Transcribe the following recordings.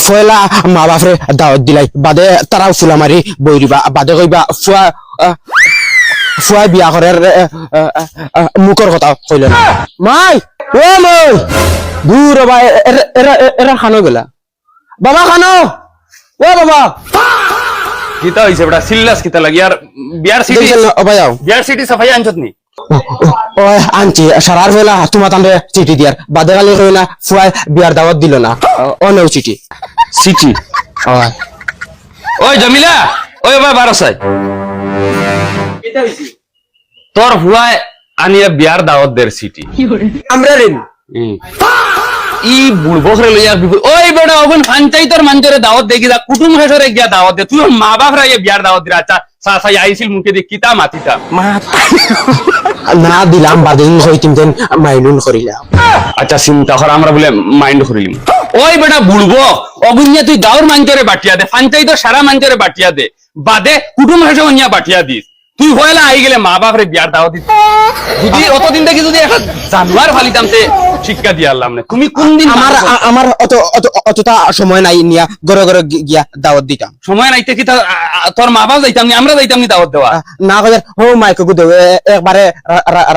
ফয়লা মা বাপরে দাওয়াত দিলাই বাদে তারাও ফুলা মারি বইরিবা বাদে কইবা ফুয়া বিয়া করার মুখর কথা কইল না মাই ও মই দূর বাবা এরা খানো গেলা বাবা খানো ও বাবা কিতা হইছে বড়া সিল্লাস কিতা লাগি আর বিয়ার সিটি সাফাই আনছত নি ও আনছি সারার বেলা তোমার তান্ডে চিঠি দিয়ার বাদে কালে কই না ফুয়াই বিয়ার দাওয়াত দিল না ও নেও চিঠি ওই জমিলা ওই বাবা বারসাই তোর হুয়াই আনিয়া বিয়ার দাওয়াত দের সিটি আমরা রেন ই বুড়বখরে লইয়া ওই বেটা ওগুন পঞ্চায়েতের মঞ্চরে দাওয়াত দেখি দা কুটুম হেসরে গিয়া দাওয়াত দে তুই মা বাপ রাইয়া বিয়ার দাওয়াত দিরা আচ্ছা সাসাই আইছিল মুখে দিয়ে কিতা মাতিতা না দিলাম বাদিন হই তিনদিন মাইনুল করিলাম আচ্ছা চিন্তা কর আমরা বলে মাইন্ড করিলাম ওই বেটা বুড়বো অগুনিয়া তুই গাঁর মঞ্চরে বাটিয়া দে পঞ্চায়েতের সারা মঞ্চরে বাটিয়া দে বাদে কুটুম হেসে অনিয়া বাটিয়া দিস তুই হয়লা আই গেলে মা বাপরে বিয়ার দাওয়াত দিস যদি অতদিন থেকে যদি একটা জানোয়ার ফালিতাম তে শিক্ষা দিয়ে আল্লাহ না তুমি কোন দিন আমার অতটা সময় নাই নিয়া গড়ে গড়ে গিয়া দাওয়াত দিতাম সময় নাইতে কি তোর মা বাপ যাইতাম নি আমরা যাইতাম নি দাওয়াত দেওয়া না কইলে ও মাইক গো দেও একবারে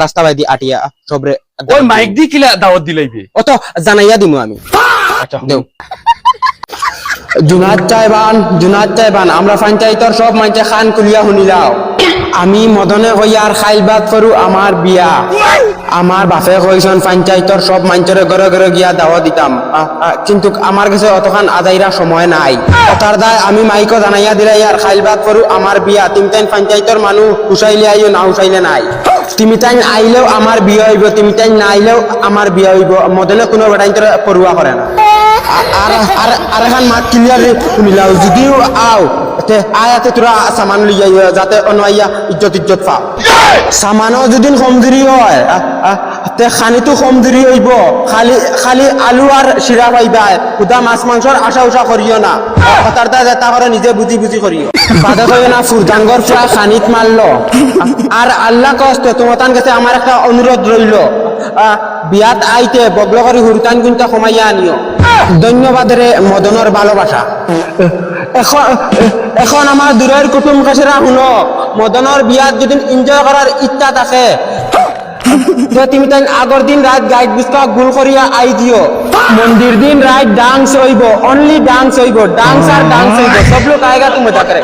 রাস্তা বাইদি আটিয়া সবরে ওই মাইক দি কিলা দাওয়াত দিলাইবে অত জানাইয়া দিমু আমি আচ্ছা দেও জুনাত চাইবান আমরা পঞ্চায়েতের সব মাইতে খান কুলিয়া শুনিলাও আমি মদনে হইয়ার খাইল বাদ করু আমার বিয়া আমার বাপে কইছন পঞ্চায়েতের সব মাইন্তরে ঘরে ঘরে গিয়া দাওয়া দিতাম কিন্তু আমার কাছে অতখান আদাইরা সময় নাই কথার দায় আমি মাইকো জানাইয়া দিলাই আর খাইল বাদ করু আমার বিয়া তুমি তাই পঞ্চায়েতের মানুষ উসাইলে আইও না উসাইলে নাই তুমি তাই আইলেও আমার বিয়া হইব তুমি তাই না আইলেও আমার বিয়া হইব মদনে কোনো বেটাইন্তরে পড়ুয়া করে না আর এখন মাত ক্লিয়ার শুনিলাও যদিও আও আয়াতে তোরা সামান লইয়া যাতে অনাইয়া ইজ্জত পাও সামানও যদি কমজুরি হয় তে খানিতো কমজুরি হইব খালি আলু আর শিরা পাইবা খুদা মাছ মাংসর আশা উষা করিও না কথার যেটা করে নিজে বুঝি করিও বাদে কইও না ফুরদাঙ্গর প্রায় খানিত মারলো আর আল্লাহ কষ্ট তোমার কাছে আমার একটা অনুরোধ রইল বিয়াত আইতে বগল করে হুরতান কিন্তু কমাইয়া আনিও ধন্যবাদের মদনের ভালোবাসা এখন আমার দূরের কুটুম কাছেরা শুনো মদনের বিয়াত যদি এনজয় করার ইচ্ছা থাকে তুমি তাই আগর দিন রাত গাইড বুঝকা গুল করিয়া আই দিও মন্দির দিন রাত ডান্স হইব অনলি ডান্স হইব ডান্স আর ডান্স হইব সব লোক আয়েগা তুমি মজা করে